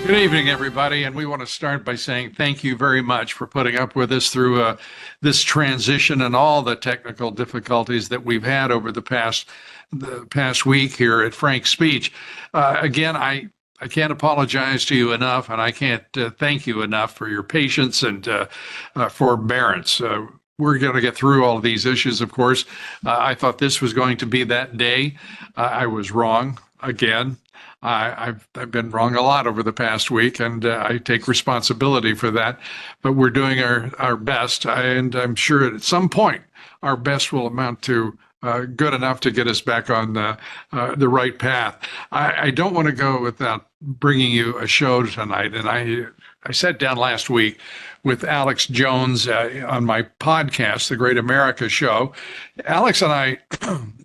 Good evening, everybody, and we want to start by saying thank you very much for putting up with us through this transition and all the technical difficulties that we've had over the past week here at Frank's Speech. Again, I can't apologize to you enough, and I can't thank you enough for your patience and forbearance. We're going to get through all of these issues, of course. I thought this was going to be that day. I was wrong again. I've been wrong a lot over the past week, and I take responsibility for that. But we're doing our best, and I'm sure at some point our best will amount to good enough to get us back on the right path. I don't want to go without bringing you a show tonight, and I sat down last week with Alex Jones on my podcast, The Great America Show. Alex and I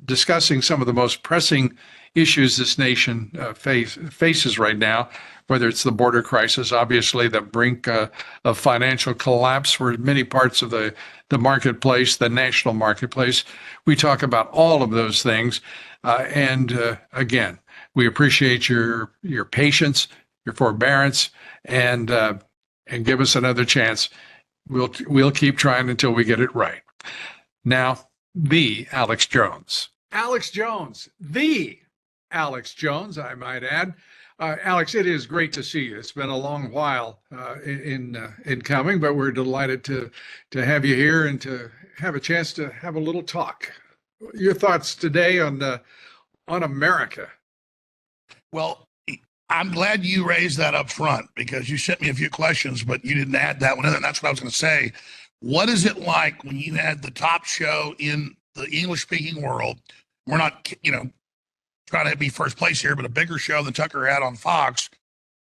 discussing some of the most pressing issues this nation faces right now, whether it's the border crisis, obviously the brink of financial collapse for many parts of the marketplace, the national marketplace. We talk about all of those things. And again, we appreciate your patience, your forbearance, and give us another chance. We'll keep trying until we get it right. Now, the Alex Jones. Alex Jones, the Alex Jones, I might add. Alex, it is great to see you. It's been a long while in coming, but we're delighted to have you here and to have a chance to have a little talk. Your thoughts today on America? Well, I'm glad you raised that up front because you sent me a few questions, but you didn't add that one in. And that's what I was going to say. What is it like when you had the top show in the English-speaking world? We're not, trying to be first place here, but a bigger show than Tucker had on Fox.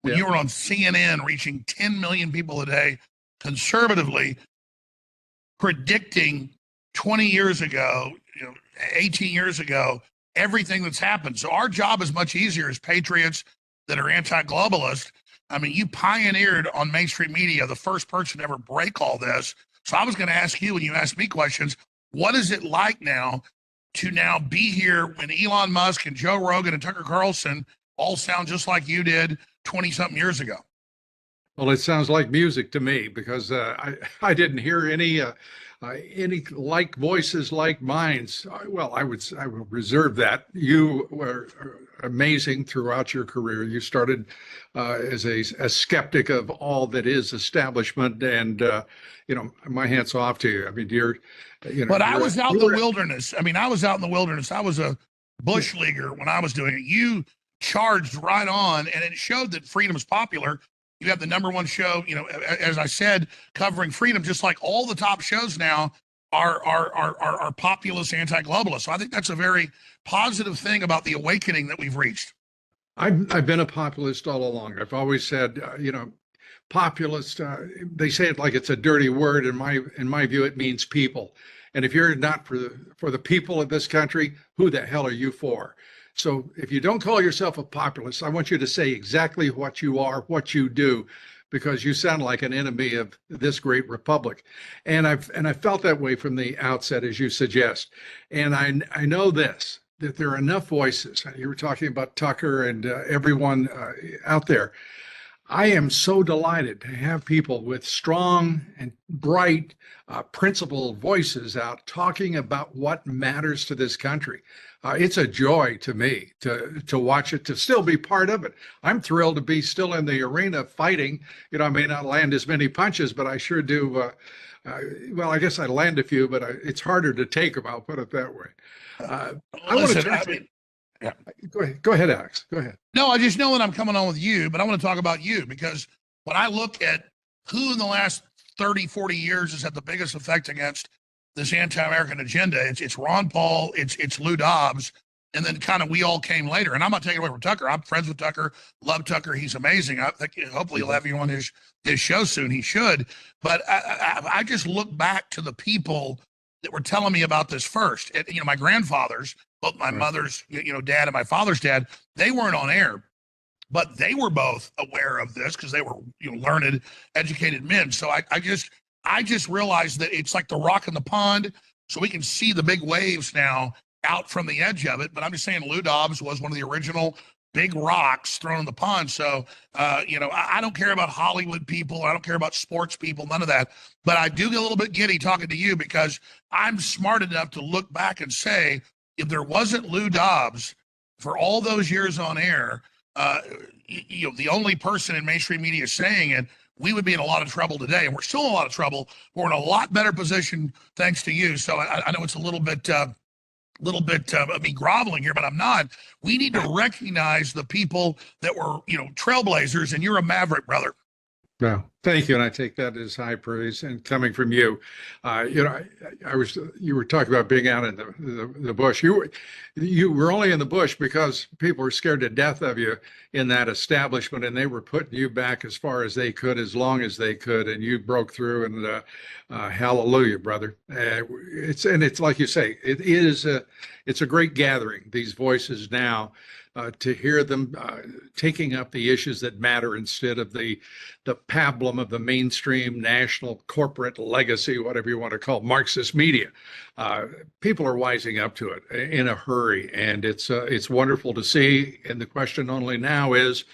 When you were on CNN reaching 10 million people a day, conservatively predicting 20 years ago, 18 years ago, everything that's happened. So our job is much easier as patriots that are anti-globalist. I mean, you pioneered on mainstream media, the first person to ever break all this. So I was going to ask you, when you asked me questions, what is it like now to now be here when Elon Musk and Joe Rogan and Tucker Carlson all sound just like you did 20-something years ago? Well, it sounds like music to me because I didn't hear any like voices like mine's. Well, I will reserve that. You were amazing throughout your career. You started as a skeptic of all that is establishment, and my hats off to you. I mean, But I was out in the wilderness. I was out in the wilderness. I was a bush leaguer when I was doing it. You charged right on, and it showed that freedom is popular. You have the number one show, as I said, covering freedom, just like all the top shows now are populist, anti-globalist. So I think that's a very positive thing about the awakening that we've reached. I've been a populist all along. I've always said, populist. They say it like it's a dirty word. In my view, it means people. And if you're not for the people of this country, who the hell are you for? So if you don't call yourself a populist, I want you to say exactly what you are, what you do, because you sound like an enemy of this great republic. And I felt that way from the outset, as you suggest. And I know this, that there are enough voices. You were talking about Tucker and everyone out there. I am so delighted to have people with strong and bright, principled voices out talking about what matters to this country. It's a joy to me to watch it, to still be part of it. I'm thrilled to be still in the arena fighting. I may not land as many punches, but I sure do. Well, I guess I land a few, but it's harder to take them. I'll put it that way. I want to yeah. Go ahead, Alex. Go ahead. No, I just know that I'm coming on with you, but I want to talk about you because when I look at who in the last 30, 40 years has had the biggest effect against this anti-American agenda, it's Ron Paul, it's Lou Dobbs, and then kind of we all came later. And I'm not taking away from Tucker. I'm friends with Tucker, love Tucker. He's amazing. I think hopefully he'll have you on his show soon. He should. But I just look back to the people that were telling me about this first. And, my grandfathers, both my mother's, dad and my father's dad, they weren't on air, but they were both aware of this because they were, learned, educated men. So I just realized that it's like the rock in the pond. So we can see the big waves now out from the edge of it. But I'm just saying Lou Dobbs was one of the original big rocks thrown in the pond. So, I don't care about Hollywood people. I don't care about sports people, none of that. But I do get a little bit giddy talking to you because I'm smart enough to look back and say, if there wasn't Lou Dobbs for all those years on air, the only person in mainstream media saying it, we would be in a lot of trouble today. And we're still in a lot of trouble. We're in a lot better position thanks to you. So I know it's a little bit of me groveling here, but I'm not. We need to recognize the people that were, trailblazers, and you're a maverick, brother. No, thank you, and I take that as high praise. And coming from you, you were talking about being out in the bush. You were only in the bush because people were scared to death of you in that establishment, and they were putting you back as far as they could, as long as they could, and you broke through. And hallelujah, brother! It's like you say, it's a great gathering. These voices now. To hear them taking up the issues that matter instead of the pablum of the mainstream national corporate legacy, whatever you want to call it, Marxist media. People are wising up to it in a hurry, and it's wonderful to see. And the question only now is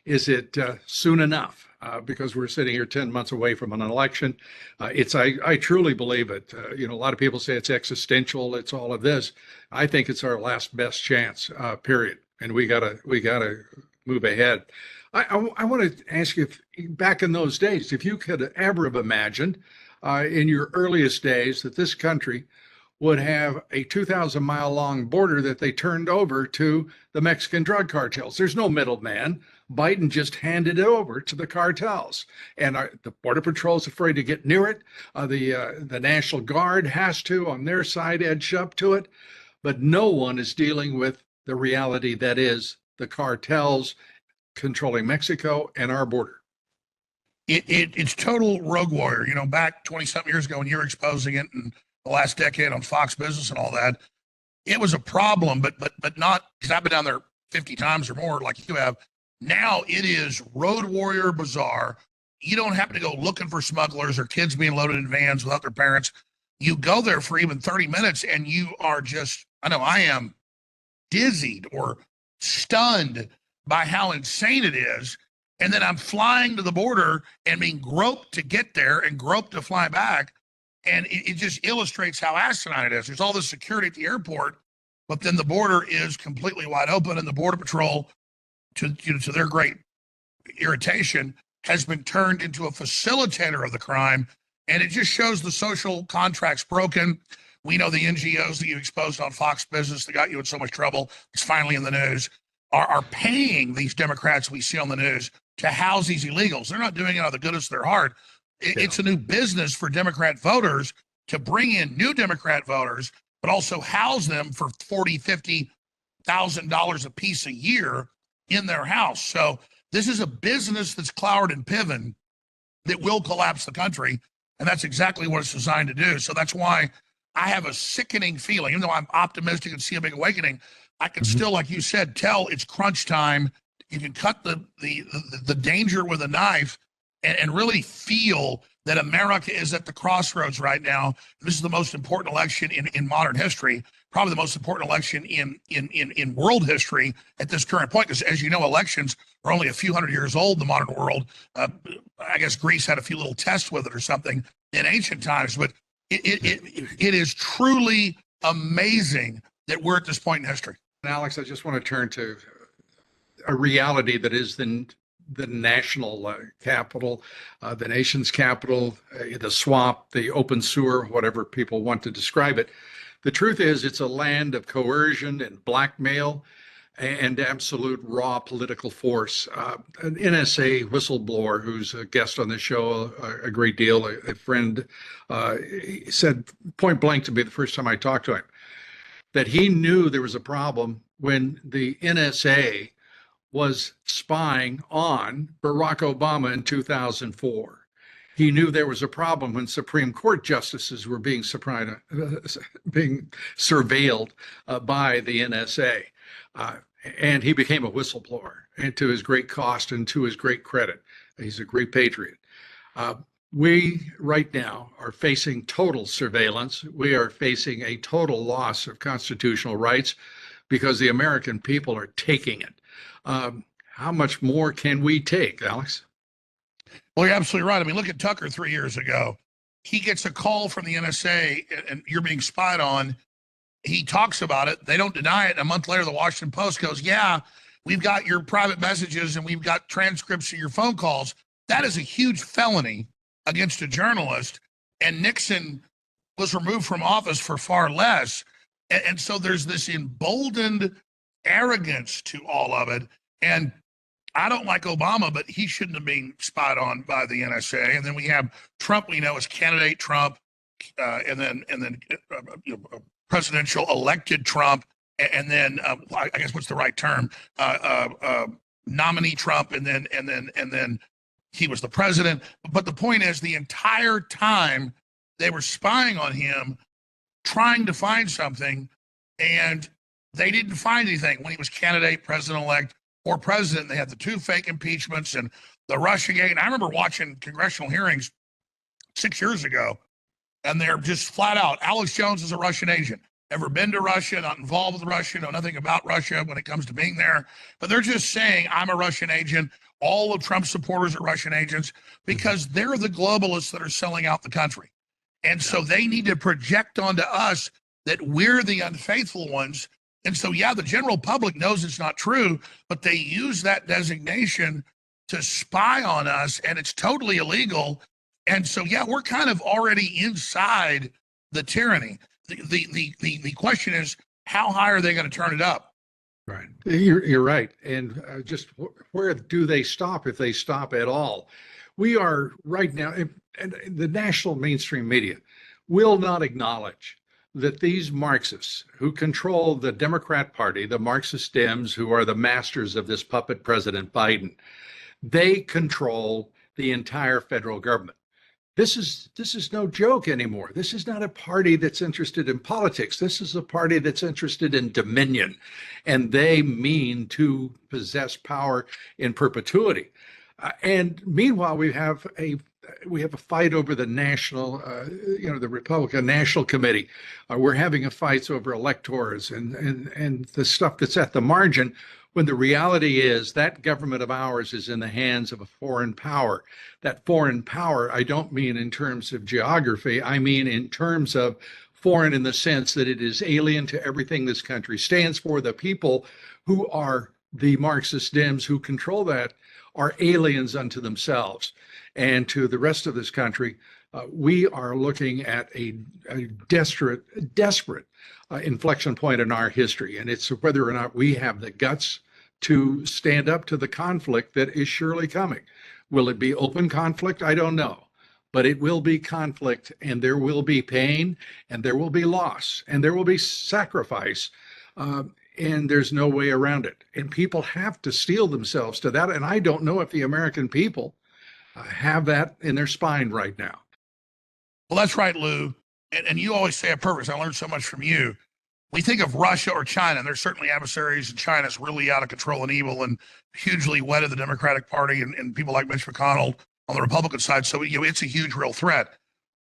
it soon enough? Because we're sitting here 10 months away from an election. I truly believe it. A lot of people say it's existential. It's all of this. I think it's our last best chance, period. And we gotta move ahead. I want to ask you, back in those days, if you could ever have imagined in your earliest days that this country would have a 2,000-mile long border that they turned over to the Mexican drug cartels. There's no middleman. Biden just handed it over to the cartels, and the Border Patrol is afraid to get near it. The National Guard has to, on their side, edge up to it, but no one is dealing with the reality that is the cartels controlling Mexico and our border. It's total rogue warrior. Back 20-something years ago when you were exposing it, and the last decade on Fox Business and all that, it was a problem, but not, because I've been down there 50 times or more like you have. Now it is road warrior bizarre. You don't happen to go looking for smugglers or kids being loaded in vans without their parents. You go there for even 30 minutes and you are just, I know I am dizzied or stunned by how insane it is. And then I'm flying to the border and being groped to get there and groped to fly back. And it just illustrates how asinine it is. There's all this security at the airport, but then the border is completely wide open, and the Border Patrol, to their great irritation, has been turned into a facilitator of the crime. And it just shows the social contracts broken. We know the NGOs that you exposed on Fox Business that got you in so much trouble, it's finally in the news, are paying these Democrats we see on the news to house these illegals. They're not doing it out of the goodness of their heart. It's a new business for Democrat voters to bring in new Democrat voters, but also house them for $40,000, $50,000 a piece a year in their house. So this is a business that's Cloward and Piven that will collapse the country. And that's exactly what it's designed to do. So that's why I have a sickening feeling, even though I'm optimistic and see a big awakening, I can still, like you said, tell it's crunch time. You can cut the danger with a knife and really feel that America is at the crossroads right now. This is the most important election in modern history, probably the most important election in world history at this current point. Because as you know, elections are only a few hundred years old in the modern world. I guess Greece had a few little tests with it or something in ancient times, but it is truly amazing that we're at this point in history. Alex, I just want to turn to a reality that is the national capital, the nation's capital, the swamp, the open sewer, whatever people want to describe it. The truth is, it's a land of coercion and blackmail and absolute raw political force. An NSA whistleblower who's a guest on the show a great deal, a friend, said point blank to me the first time I talked to him that he knew there was a problem when the NSA was spying on Barack Obama in 2004. He knew there was a problem when Supreme Court justices were being surveilled by the NSA. And he became a whistleblower, and to his great cost and to his great credit. He's a great patriot. We right now are facing total surveillance. We are facing a total loss of constitutional rights because the American people are taking it. How much more can we take, Alex? Well, you're absolutely right. I mean, look at Tucker 3 years ago. He gets a call from the NSA and you're being spied on. He talks about it. They don't deny it. A month later, the Washington Post goes, yeah, we've got your private messages and we've got transcripts of your phone calls. That is a huge felony against a journalist. And Nixon was removed from office for far less. And so there's this emboldened arrogance to all of it. And I don't like Obama, but he shouldn't have been spied on by the NSA. And then we have Trump, we know as candidate Trump, and then presidential elected Trump, and then I guess what's the right term? Nominee Trump, and then he was the president. But the point is, the entire time they were spying on him, trying to find something, and they didn't find anything when he was candidate, president-elect, or president. They had the 2 fake impeachments and the Russiagate. And I remember watching congressional hearings 6 years ago, and they're just flat out, Alex Jones is a Russian agent. Never been to Russia, not involved with Russia, know nothing about Russia when it comes to being there. But they're just saying, I'm a Russian agent. All of Trump's supporters are Russian agents because they're the globalists that are selling out the country. And so they need to project onto us that we're the unfaithful ones. And so, yeah, the general public knows it's not true, but they use that designation to spy on us, and it's totally illegal. And so, yeah, we're kind of already inside the tyranny. The question is, how high are they going to turn it up? Right. You're right. And just where do they stop if they stop at all? We are right now, and the national mainstream media will not acknowledge that these Marxists who control the Democrat Party, the Marxist Dems, who are the masters of this puppet President Biden, they control the entire federal government. This is no joke anymore. This is not a party that's interested in politics. This is a party that's interested in dominion, and they mean to possess power in perpetuity. And meanwhile, we have a fight over the national, the Republican National Committee. We're having fights over electors and the stuff that's at the margin, when the reality is that government of ours is in the hands of a foreign power. That foreign power, I don't mean in terms of geography, I mean in terms of foreign in the sense that it is alien to everything this country stands for. The people who are the Marxist Dems who control that are aliens unto themselves and to the rest of this country. We are looking at a desperate inflection point in our history, and it's whether or not we have the guts to stand up to the conflict that is surely coming. Will it be open conflict? I don't know, but it will be conflict, and there will be pain, and there will be loss, and there will be sacrifice, and there's no way around it. And people have to steel themselves to that, and I don't know if the American people have that in their spine right now. Well, that's right, Lou. And you always say it perfect. I learned so much from you. We think of Russia or China, and there's certainly adversaries, and China's really out of control and evil and hugely wedded the Democratic Party and people like Mitch McConnell on the Republican side. So, it's a huge, real threat.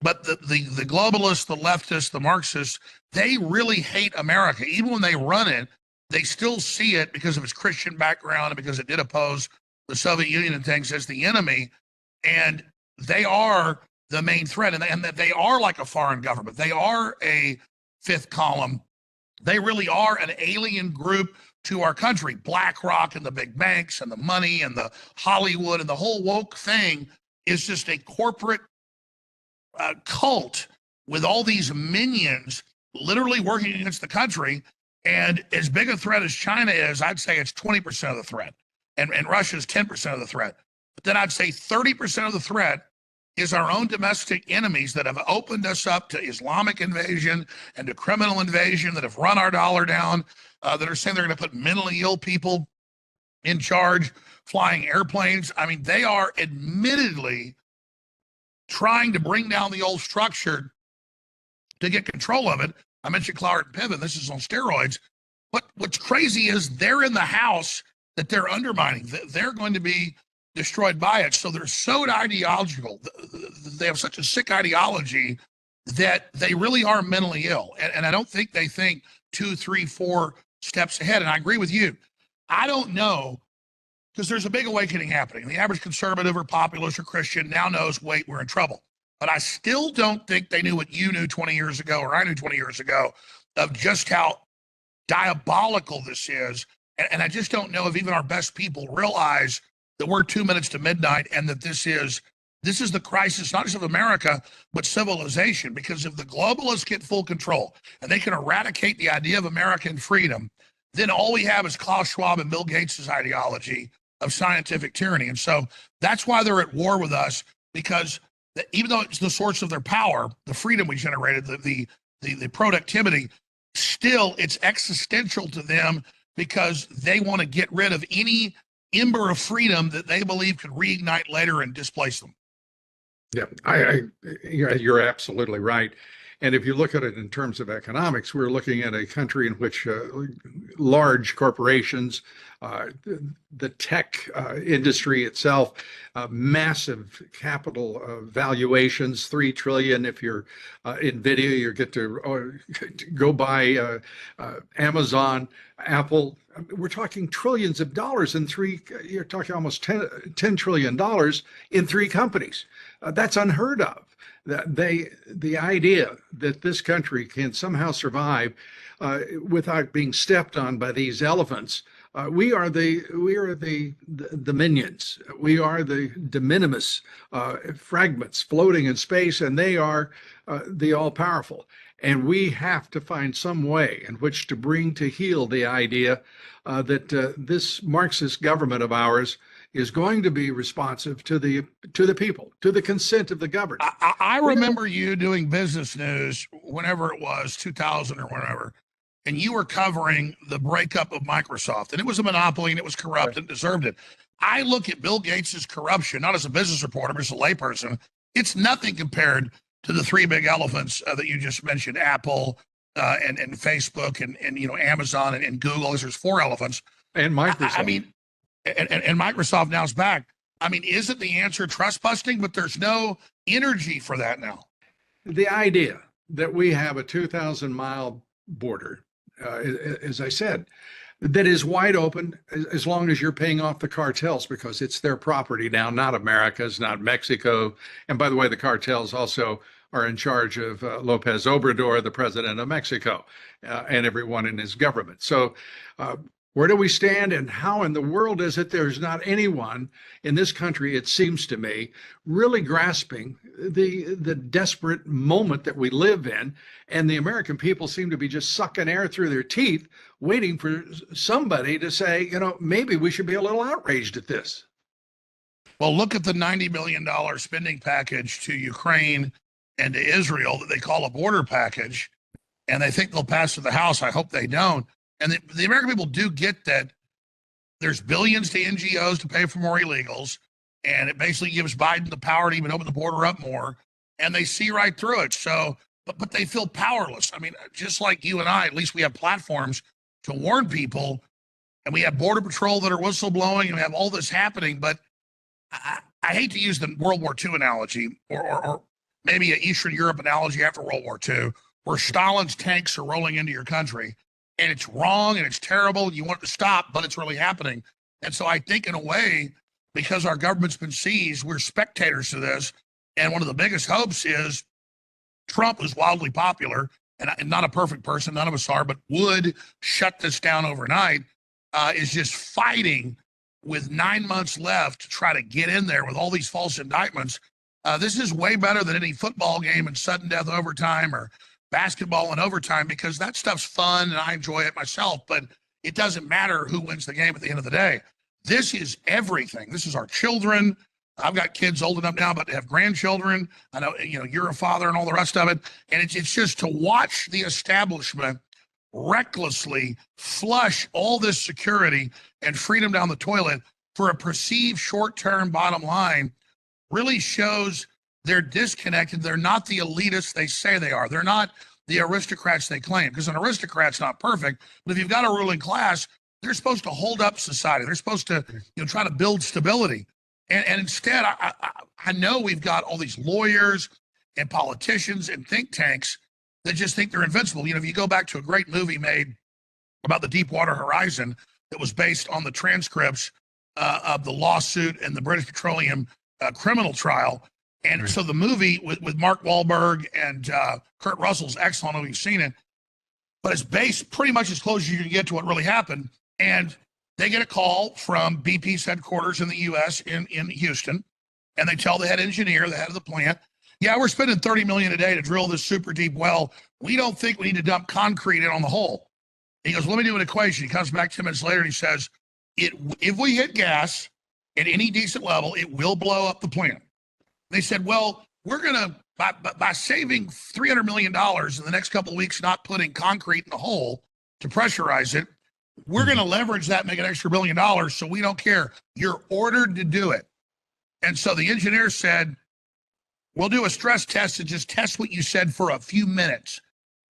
But the globalists, the leftists, the Marxists, they really hate America. Even when they run it, they still see it because of its Christian background and because it did oppose the Soviet Union and things as the enemy. And they are the main threat, and that they are like a foreign government. They are a fifth column. They really are an alien group to our country. BlackRock and the big banks and the money and the Hollywood and the whole woke thing is just a corporate cult with all these minions literally working against the country. And as big a threat as China is, I'd say it's 20% of the threat. And Russia is 10% of the threat. But then I'd say 30% of the threat is our own domestic enemies that have opened us up to Islamic invasion and to criminal invasion, that have run our dollar down, that are saying they're going to put mentally ill people in charge, flying airplanes. I mean, they are admittedly trying to bring down the old structure to get control of it. I mentioned Cloward and Piven. This is on steroids. What's crazy is they're in the house that they're undermining. They're going to be destroyed by it. So they're so ideological. They have such a sick ideology that they really are mentally ill. And I don't think they think 2, 3, 4 steps ahead. And I agree with you. I don't know, because there's a big awakening happening. The average conservative or populist or Christian now knows, wait, we're in trouble. But I still don't think they knew what you knew 20 years ago, or I knew 20 years ago, of just how diabolical this is. And I just don't know if even our best people realize that we're 2 minutes to midnight, and that this is the crisis, not just of America, but civilization. Because if the globalists get full control and they can eradicate the idea of American freedom, then all we have is Klaus Schwab and Bill Gates' ideology of scientific tyranny. And so that's why they're at war with us, because even though it's the source of their power, the freedom we generated, the productivity, still it's existential to them, because they want to get rid of any ember of freedom that they believe could reignite later and displace them. Yeah, you're absolutely right. And if you look at it in terms of economics, we're looking at a country in which large corporations, the tech industry itself, massive capital valuations, 3 trillion. If you're NVIDIA, you get to go buy Amazon, Apple. We're talking trillions of dollars in you're talking almost $10 trillion in 3 companies. That's unheard of. The idea that this country can somehow survive without being stepped on by these elephants. We are the minions. We are the de minimis fragments floating in space, and they are the all-powerful. And we have to find some way in which to bring to heel the idea that this Marxist government of ours is going to be responsive to the people, to the consent of the governed. I remember you doing business news whenever it was, 2000 or whenever, and you were covering the breakup of Microsoft, and it was a monopoly, and it was corrupt, and deserved it. I look at Bill Gates's corruption, not as a business reporter, but as a layperson. It's nothing compared to the 3 big elephants that you just mentioned: Apple, and Facebook, and Amazon, and Google. There's 4 elephants. And Microsoft. I mean, and Microsoft now is back. I mean, isn't the answer trust busting? But there's no energy for that now. The idea that we have a 2,000-mile border, as I said, that is wide open as long as you're paying off the cartels, because it's their property now, not America's, not Mexico. And by the way, the cartels also are in charge of Lopez Obrador, the president of Mexico, and everyone in his government. So where do we stand, and how in the world is it there's not anyone in this country, it seems to me, really grasping the desperate moment that we live in? And the American people seem to be just sucking air through their teeth, waiting for somebody to say, maybe we should be a little outraged at this. Well, look at the $90 million spending package to Ukraine and to Israel that they call a border package, and they think they'll pass to the House. I hope they don't. And the American people do get that there's billions to NGOs to pay for more illegals, and it basically gives Biden the power to even open the border up more, and they see right through it. So, but they feel powerless. I mean, just like you and I, at least we have platforms to warn people, and we have Border Patrol that are whistleblowing, and we have all this happening. But I hate to use the World War II analogy, or maybe an Eastern Europe analogy after World War II, where Stalin's tanks are rolling into your country. And it's wrong and it's terrible. You want it to stop, but it's really happening. And so I think in a way, because our government's been seized, we're spectators to this. And one of the biggest hopes is Trump, who's wildly popular and not a perfect person, none of us are, but would shut this down overnight, is just fighting with 9 months left to try to get in there with all these false indictments. This is way better than any football game in sudden death overtime or basketball in overtime, because that stuff's fun and I enjoy it myself, but it doesn't matter who wins the game at the end of the day. This is everything. This is our children. I've got kids old enough now, but have grandchildren. I know, you're a father and all the rest of it. And it's just to watch the establishment recklessly flush all this security and freedom down the toilet for a perceived short-term bottom line really shows they're disconnected. They're not the elitists they say they are. They're not the aristocrats they claim, because an aristocrat's not perfect. But if you've got a ruling class, they're supposed to hold up society. They're supposed to try to build stability. And instead, I know we've got all these lawyers and politicians and think tanks that just think they're invincible. If you go back to a great movie made about the Deepwater Horizon, that was based on the transcripts of the lawsuit and the British Petroleum criminal trial. And Right. so the movie with Mark Wahlberg and Kurt Russell's excellent. I don't know if you've seen it, but it's based pretty much as close as you can get to what really happened. And they get a call from BP's headquarters in the U.S. in Houston, and they tell the head engineer, the head of the plant, yeah, we're spending $30 million a day to drill this super deep well. We don't think we need to dump concrete in on the hole. He goes, let me do an equation. He comes back 10 minutes later and he says, if we hit gas at any decent level, it will blow up the plant. They said, well, we're going to, by saving $300 million in the next couple of weeks, not putting concrete in the hole to pressurize it, we're going to leverage that, make an extra $1 billion. So we don't care. You're ordered to do it. And so the engineer said, we'll do a stress test and just test what you said for a few minutes.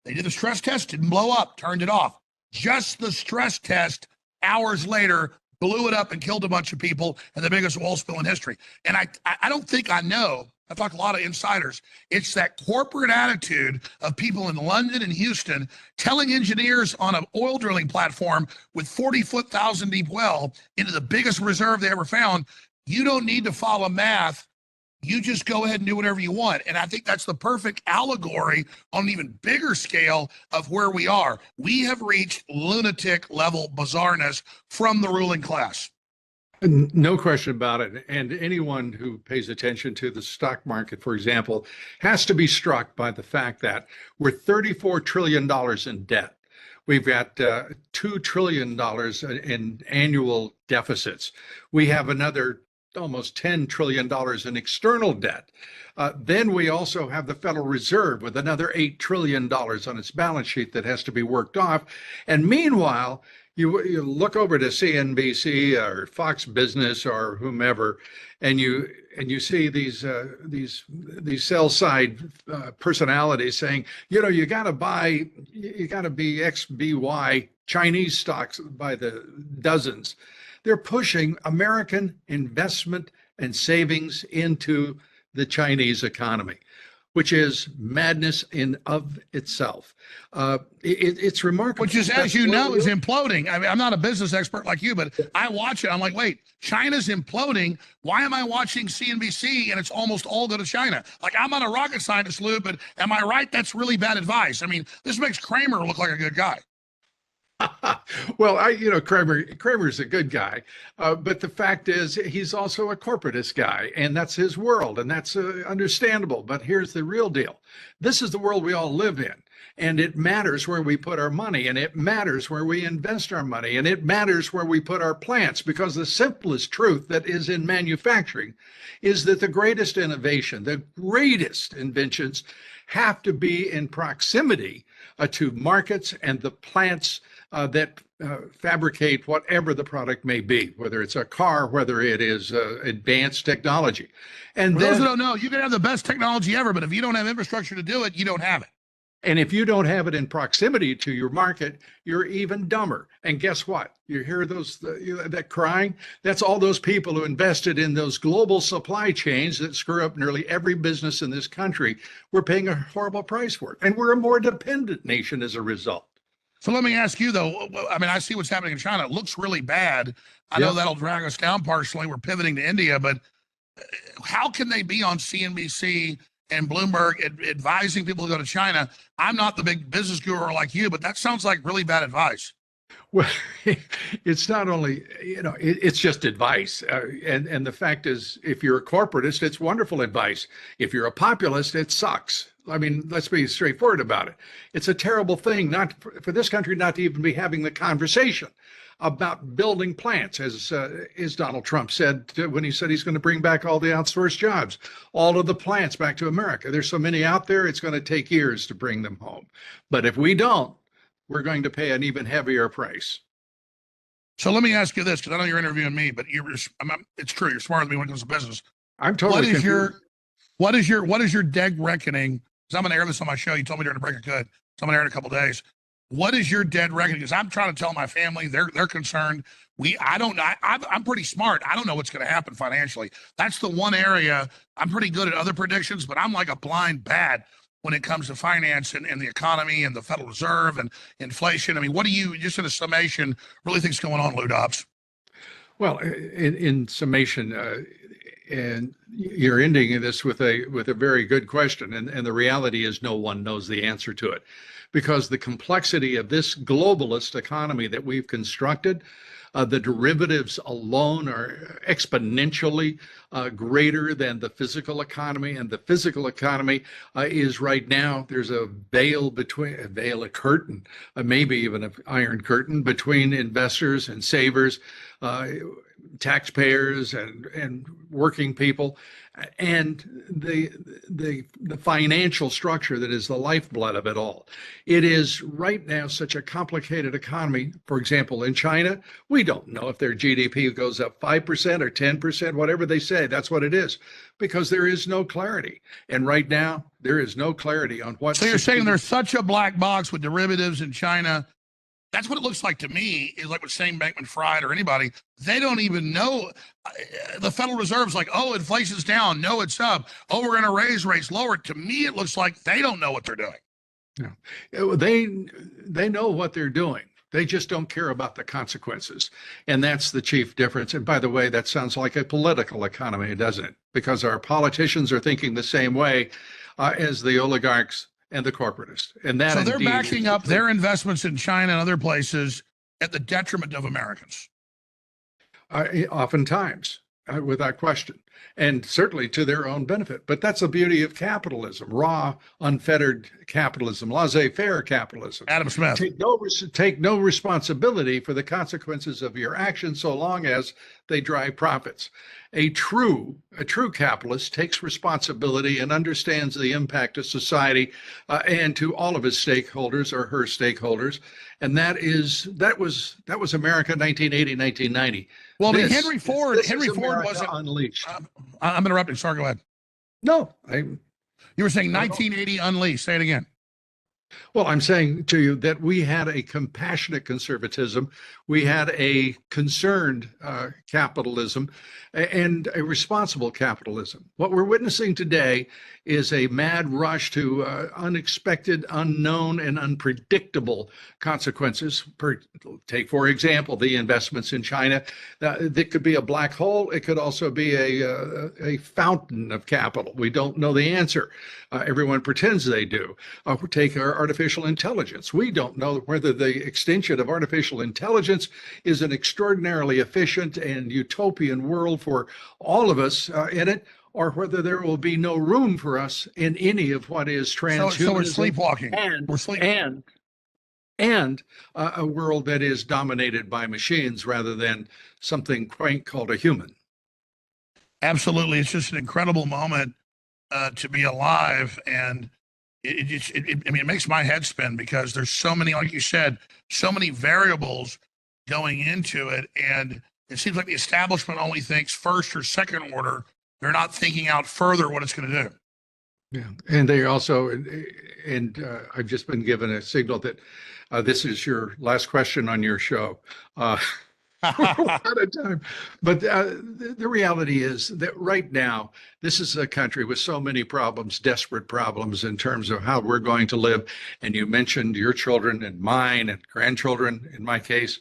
They did the stress test, didn't blow up, turned it off. Just the stress test, hours later, blew it up and killed a bunch of people and the biggest oil spill in history. And I don't think I know. I talk to a lot of insiders. It's that corporate attitude of people in London and Houston telling engineers on an oil drilling platform with 40-foot, 1,000-deep well into the biggest reserve they ever found, you don't need to follow math. You just go ahead and do whatever you want. And I think that's the perfect allegory on an even bigger scale of where we are. We have reached lunatic level bizarreness from the ruling class. No question about it. And anyone who pays attention to the stock market, for example, has to be struck by the fact that we're $34 trillion in debt. We've got $2 trillion in annual deficits. We have another almost $10 trillion in external debt. Then we also have the Federal Reserve with another $8 trillion on its balance sheet that has to be worked off. And meanwhile, you look over to CNBC or Fox Business or whomever, and you see these sell side personalities saying, you got to be XBY Chinese stocks by the dozens. They're pushing American investment and savings into the Chinese economy, which is madness in of itself. It's remarkable. Which is, as you know, is imploding. I mean, I'm not a business expert like you, but I watch it. I'm like, wait, China's imploding. Why am I watching CNBC and it's almost all go to China? Like, I'm not a rocket scientist, Lou, but am I right? That's really bad advice. I mean, this makes Kramer look like a good guy. Well, Kramer's a good guy, but the fact is he's also a corporatist guy, and that's his world, and that's understandable. But here's the real deal. This is the world we all live in, and it matters where we put our money, and it matters where we invest our money, and it matters where we put our plants, because the simplest truth that is in manufacturing is that the greatest innovation, the greatest inventions have to be in proximity to markets and the plants that fabricate whatever the product may be, whether it's a car, whether it is advanced technology. And for those who don't know, you can have the best technology ever, but if you don't have infrastructure to do it, you don't have it. And if you don't have it in proximity to your market, you're even dumber. And guess what? You hear that crying? That's all those people who invested in those global supply chains that screw up nearly every business in this country. We're paying a horrible price for it. And we're a more dependent nation as a result. So let me ask you, though, I mean, I see what's happening in China. It looks really bad. I know that'll drag us down partially. We're pivoting to India, but how can they be on CNBC and Bloomberg advising people to go to China? I'm not the big business guru like you, but that sounds like really bad advice. Well, it's not only, it's just advice. And the fact is, if you're a corporatist, it's wonderful advice. If you're a populist, it sucks. I mean, let's be straightforward about it. It's a terrible thing not for this country not to even be having the conversation about building plants, as Donald Trump said when he said he's going to bring back all the outsourced jobs, all of the plants back to America. There's so many out there, it's going to take years to bring them home. But if we don't, we're going to pay an even heavier price. So let me ask you this, because I know you're interviewing me, but it's true. You're smarter than me when it comes to business. I'm totally confused. What is your dead reckoning? Because I'm going to air this on my show. You told me during the break I could. So I'm going to air it in a couple of days. What is your dead reckoning? Because I'm trying to tell my family, they're concerned. I'm pretty smart. I don't know what's going to happen financially. That's the one area I'm pretty good at other predictions, but I'm like a blind bat when it comes to finance and the economy and the Federal Reserve and inflation? I mean, what do you, just in a summation, really think's going on, Lou Dobbs? Well, in summation, and you're ending this with a very good question, and the reality is no one knows the answer to it, because the complexity of this globalist economy that we've constructed, the derivatives alone are exponentially greater than the physical economy, and the physical economy is right now, there's a a curtain, maybe even an iron curtain between investors and savers, taxpayers and working people, and the financial structure that is the lifeblood of it all. It is right now such a complicated economy. For example, in China, we don't know if their GDP goes up 5% or 10%, whatever they say, that's what it is, because there is no clarity. And right now, there is no clarity on what. So you're saying there's such a black box with derivatives in China. That's what it looks like to me, is like what Sam Bankman-Fried or anybody, they don't even know. The Federal Reserve's like, oh, inflation's down. No, it's up. Oh, we're going to raise rates lower. To me, it looks like they don't know what they're doing. Yeah. They know what they're doing. They just don't care about the consequences. And that's the chief difference. And by the way, that sounds like a political economy, doesn't it? Because our politicians are thinking the same way as the oligarchs and the corporatists. And that, so they're backing up their investments in China and other places at the detriment of Americans. Oftentimes, without question, and certainly to their own benefit. But that's the beauty of capitalism, raw, unfettered capitalism, laissez-faire capitalism. Adam Smith. Take no responsibility for the consequences of your actions so long as they drive profits. A true capitalist takes responsibility and understands the impact of society and to all of his stakeholders or her stakeholders. And that was America 1980, 1990. Well, Henry Ford wasn't unleashed. I'm interrupting. Sorry, go ahead. No, you were saying 1980 unleashed. Say it again. Well, I'm saying to you that we had a compassionate conservatism, we had a concerned capitalism, and a responsible capitalism. What we're witnessing today is a mad rush to unexpected, unknown, and unpredictable consequences. Take, for example, the investments in China. That could be a black hole. It could also be a fountain of capital. We don't know the answer. Everyone pretends they do. Take our artificial intelligence. We don't know whether the extension of artificial intelligence is an extraordinarily efficient and utopian world for all of us in it, or whether there will be no room for us in any of what is transhumanism. So we're sleepwalking. And a world that is dominated by machines rather than something quaint called a human. Absolutely. It's just an incredible moment to be alive. And it makes my head spin, because there's so many, like you said, so many variables going into it. And it seems like the establishment only thinks first or second order. They're not thinking out further what it's going to do. Yeah. And they also, I've just been given a signal that this is your last question on your show. We're out of time. But the reality is that right now, this is a country with so many problems, desperate problems in terms of how we're going to live. And you mentioned your children and mine and grandchildren, in my case.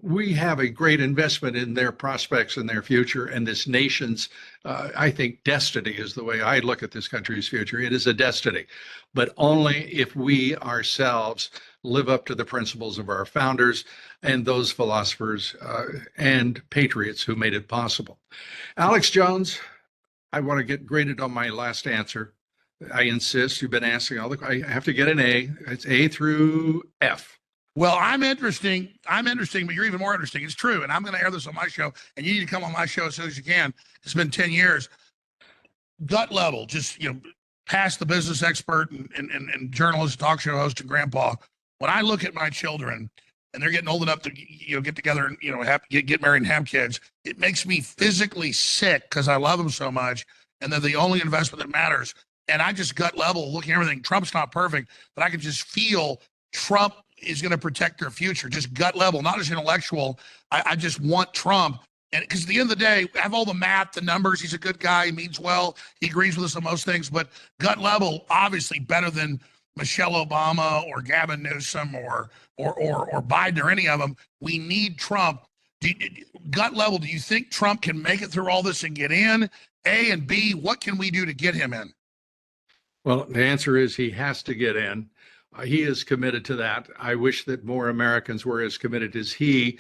We have a great investment in their prospects and their future, and this nation's, I think, destiny is the way I look at this country's future. It is a destiny, but only if we ourselves live up to the principles of our founders and those philosophers and patriots who made it possible. Alex Jones, I want to get graded on my last answer. I insist. You've been asking I have to get an A. It's A through F. Well, I'm interesting, but you're even more interesting. It's true. And I'm going to air this on my show, and you need to come on my show as soon as you can. It's been 10 years. Gut level, just, past the business expert and journalist, talk show host, and grandpa. When I look at my children and they're getting old enough to, get together and, get married and have kids, it makes me physically sick because I love them so much. And they're the only investment that matters. And I just gut level looking at everything. Trump's not perfect, but I can just feel Trump is going to protect their future, just gut level, not just intellectual. I just want Trump And because at the end of the day, have all the math, the numbers. He's a good guy. He means well. He agrees with us on most things, but gut level, obviously better than Michelle Obama or Gavin Newsom or Biden or any of them. We need Trump. Gut level, do you think Trump can make it through all this and get in? A, and B, what can we do to get him in? Well, the answer is he has to get in. He is committed to that. I wish that more Americans were as committed as he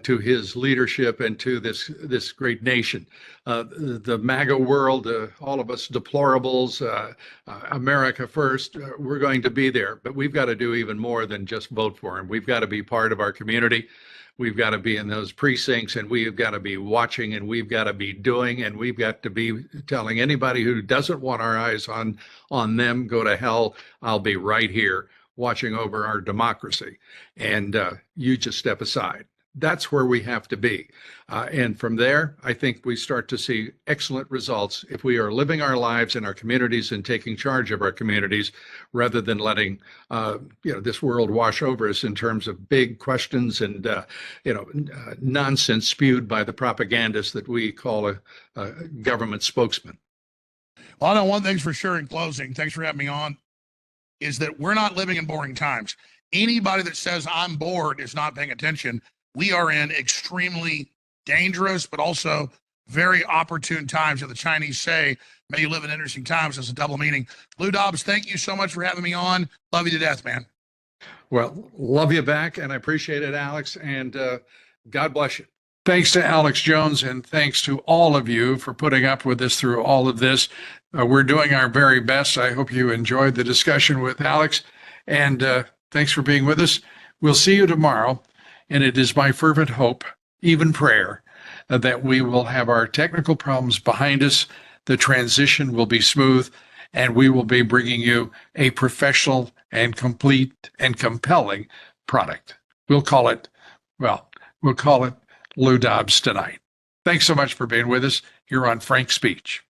to his leadership and to this great nation. The MAGA world, all of us deplorables, America first, we're going to be there. But we've got to do even more than just vote for him. We've got to be part of our community. We've got to be in those precincts, and we've got to be watching, and we've got to be doing, and we've got to be telling anybody who doesn't want our eyes on them, go to hell. I'll be right here watching over our democracy, and you just step aside. That's where we have to be. And from there, I think we start to see excellent results if we are living our lives in our communities and taking charge of our communities rather than letting this world wash over us in terms of big questions and nonsense spewed by the propagandists that we call a government spokesman. Well, I know one thing's for sure in closing, thanks for having me on, is that we're not living in boring times. Anybody that says I'm bored is not paying attention. We are in extremely dangerous, but also very opportune times. And the Chinese say, may you live in interesting times. As a double meaning. Lou Dobbs, thank you so much for having me on. Love you to death, man. Well, love you back, and I appreciate it, Alex, and God bless you. Thanks to Alex Jones, and thanks to all of you for putting up with us through all of this. We're doing our very best. I hope you enjoyed the discussion with Alex, and thanks for being with us. We'll see you tomorrow. And it is my fervent hope, even prayer, that we will have our technical problems behind us. The transition will be smooth, and we will be bringing you a professional and complete and compelling product. We'll call it Lou Dobbs Tonight. Thanks so much for being with us here on Frank Speech.